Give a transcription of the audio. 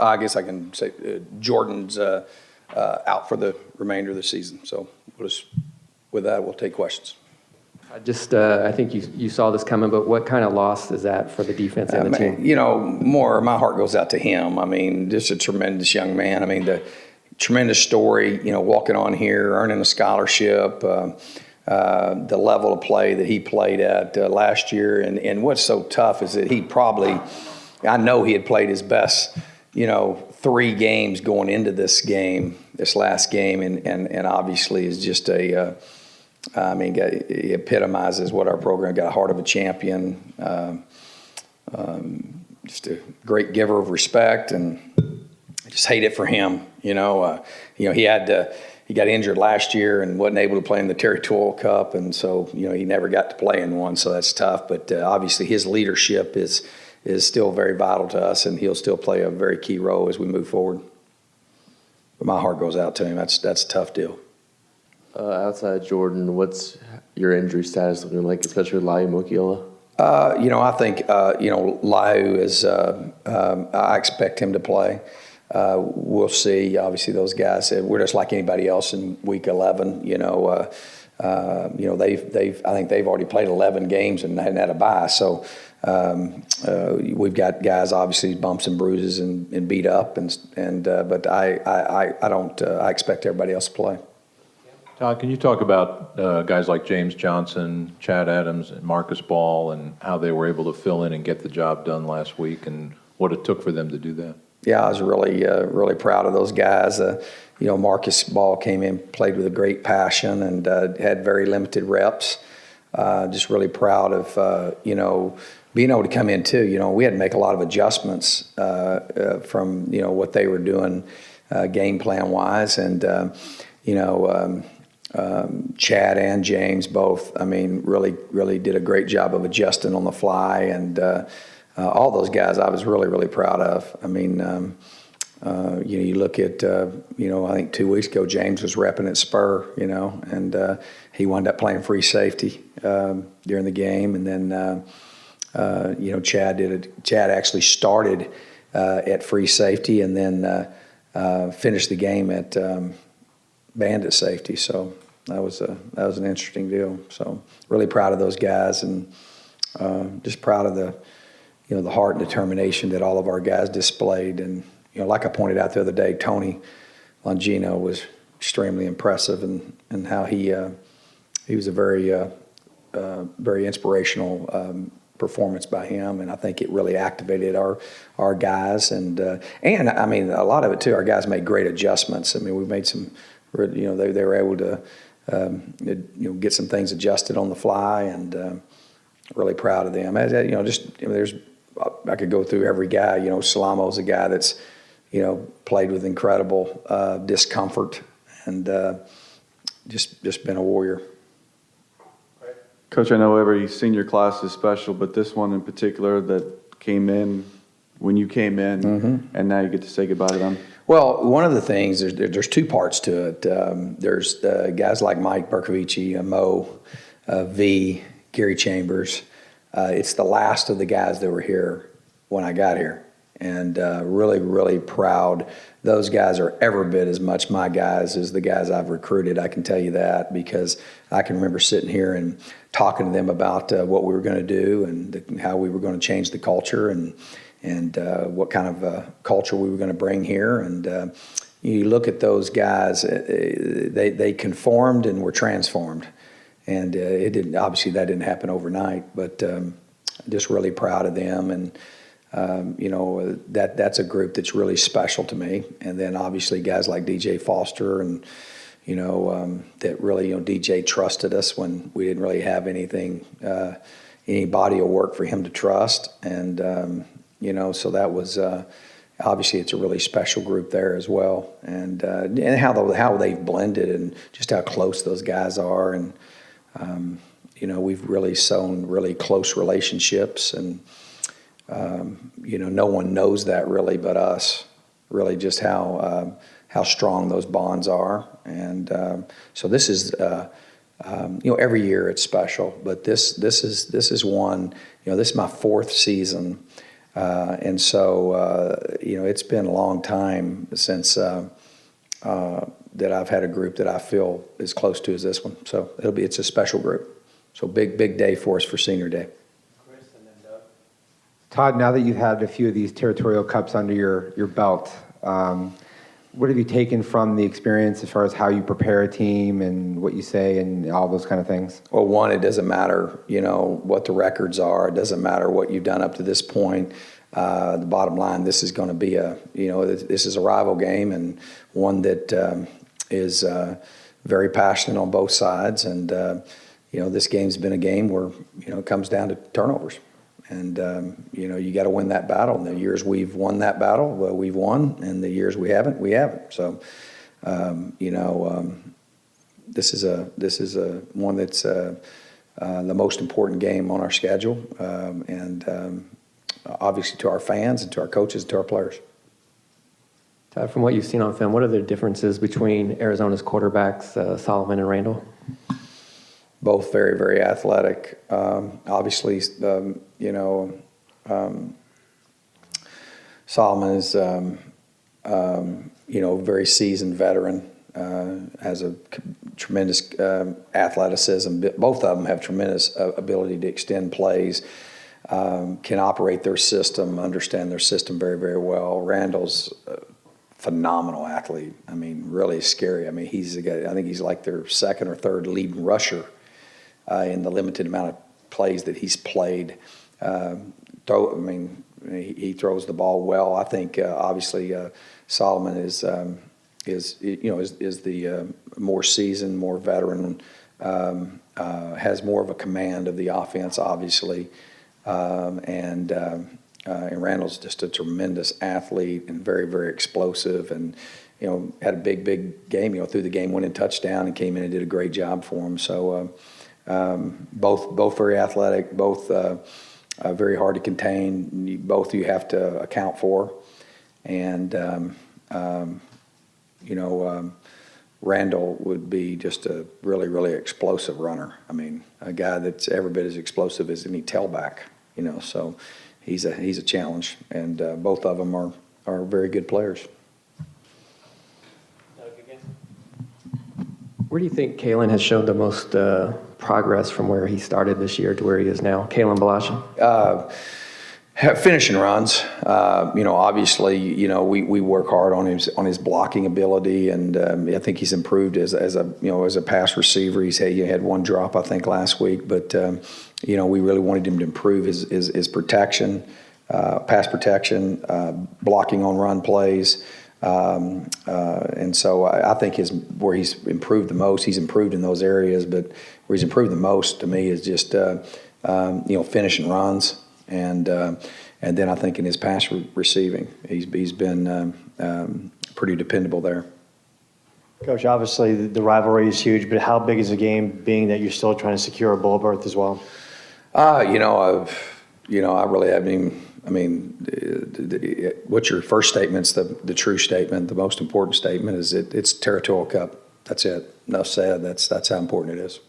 I guess I can say Jordan's out for the remainder of the season. So with that, we'll take questions. I think you saw this coming, but what kind of loss is that for the defense and the team? You know, my heart goes out to him. I mean, just a tremendous young man. I mean, the tremendous story, you know, walking on here, earning a scholarship, the level of play that he played at last year. And what's so tough is that I know he had played his best, you know, 3 games going into this last game, and obviously is just he epitomizes what our program got, a heart of a champion, just a great giver of respect, and I just hate it for him. He got injured last year and wasn't able to play in the Territorial Cup, and so, you know, he never got to play in one, so that's tough. But obviously his leadership is still very vital to us, and he'll still play a very key role as we move forward. But my heart goes out to him. That's a tough deal. Outside Jordan, what's your injury status looking like, especially with Lau Mokiola? I think, Lau is, I expect him to play. We'll see. Obviously, those guys, we're just like anybody else in Week 11. I think they've already played 11 games and hadn't had a bye. So we've got guys, obviously, bumps and bruises and beat up, but I expect everybody else to play. Todd, can you talk about guys like James Johnson, Chad Adams, and Marcus Ball, and how they were able to fill in and get the job done last week, and what it took for them to do that? Yeah, I was really proud of those guys. Marcus Ball came in, played with a great passion, and had very limited reps. Just really proud of being able to come in too. We had to make a lot of adjustments from what they were doing game plan wise, and Chad and James both, really did a great job of adjusting on the fly, and all those guys I was really proud of. You look at, I think 2 weeks ago, James was repping at Spur, and he wound up playing free safety during the game. And then, Chad actually started at free safety and then finished the game at bandit safety. So that was an interesting deal. So really proud of those guys, and just proud of the heart and determination that all of our guys displayed. And like I pointed out the other day, Tony Longino was extremely impressive, and how he was a very inspirational performance by him, and I think it really activated our guys, and a lot of it too. Our guys made great adjustments. We made some. They were able to get some things adjusted on the fly, and really proud of them. I could go through every guy. Salamo's a guy that's played with incredible discomfort, and just been a warrior. Coach, I know every senior class is special, but this one in particular that came in when you came in, and now you get to say goodbye to them. Well, one of the things, there's 2 parts to it. There's guys like Mike Bercovici, Mo, V, Gary Chambers. It's the last of the guys that were here when I got here, and really proud. Those guys are every bit as much my guys as the guys I've recruited. I can tell you that, because I can remember sitting here and talking to them about what we were going to do, and how we were going to change the culture, and what kind of culture we were going to bring here. And you look at those guys, they conformed and were transformed. And obviously that didn't happen overnight, but just really proud of them. And, that's a group that's really special to me. And then obviously guys like DJ Foster, and, that really, DJ trusted us when we didn't really have anything, any body of work for him to trust. And, so that was, obviously it's a really special group there as well. And how they've blended, and just how close those guys are. And, we've really sown really close relationships, and, no one knows that really but us, really just how strong those bonds are. And so this is, every year it's special, but this is one, this is my 4th season And so, it's been a long time since that I've had a group that I feel as close to as this one. So it's a special group. So big day for us for Senior Day. Todd, now that you've had a few of these territorial cups under your belt, what have you taken from the experience as far as how you prepare a team and what you say and all those kind of things? Well, one, it doesn't matter, what the records are. It doesn't matter what you've done up to this point. The bottom line, this is going to be this is a rival game, and one that is very passionate on both sides. And, this game's been a game where, it comes down to turnovers. And, you got to win that battle. And the years we've won that battle, well, we've won. And the years we haven't, we haven't. So, this is a one that's the most important game on our schedule. Obviously to our fans and to our coaches and to our players. Todd, from what you've seen on film, what are the differences between Arizona's quarterbacks, Solomon and Randall? Both very, very athletic. Obviously, Solomon is, very seasoned veteran, has a tremendous athleticism. Both of them have tremendous ability to extend plays, can operate their system, understand their system very, very well. Randall's phenomenal athlete. I mean, really scary. I mean, he's a guy, I think he's like their second or third leading rusher in the limited amount of plays that he's played. He throws the ball well. I think obviously Solomon is the more seasoned, more veteran, has more of a command of the offense, obviously, and Randall's just a tremendous athlete and very, very explosive, and had a big game. Through the game-winning touchdown and came in and did a great job for him. So both very athletic, both very hard to contain. Both you have to account for, and Randall would be just a really, really explosive runner. I mean, a guy that's every bit as explosive as any tailback. So he's a challenge, and both of them are very good players. Where do you think Kalen has shown the most progress from where he started this year to where he is now? Kalen Balasha? Finishing runs. Obviously, we work hard on his blocking ability, and I think he's improved as a pass receiver. He had one drop, I think, last week, but we really wanted him to improve his protection, pass protection, blocking on run plays. And so I think where he's improved the most, he's improved in those areas, but where he's improved the most to me is just, finishing runs. And then I think in his pass receiving, he's been pretty dependable there. Coach, obviously the rivalry is huge, but how big is the game being that you're still trying to secure a bowl berth as well? I really haven't even. I mean, what's your first statement's the true statement. The most important statement is it's Territorial Cup. That's it. Enough said. That's how important it is.